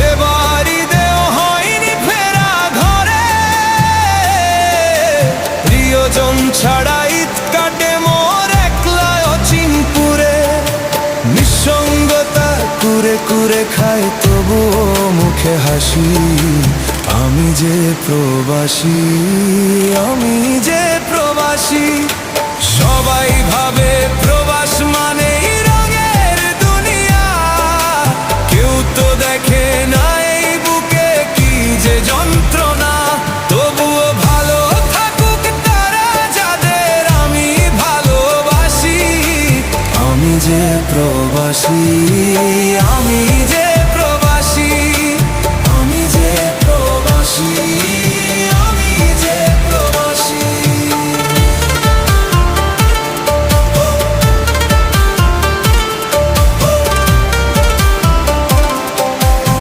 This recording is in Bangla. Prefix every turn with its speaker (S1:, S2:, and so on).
S1: এবার ঈদেও হয়নি ফেরা ঘরে, প্রিয়জন ছাড়া ঈদ কাটে মোর একলা অচিনপুরে। নিঃসঙ্গতা কুরে কুরে খায় তবুও মুখে হাসি, আমি যে প্রবাসী, আমি যে প্রবাসী। সবাই ভাবে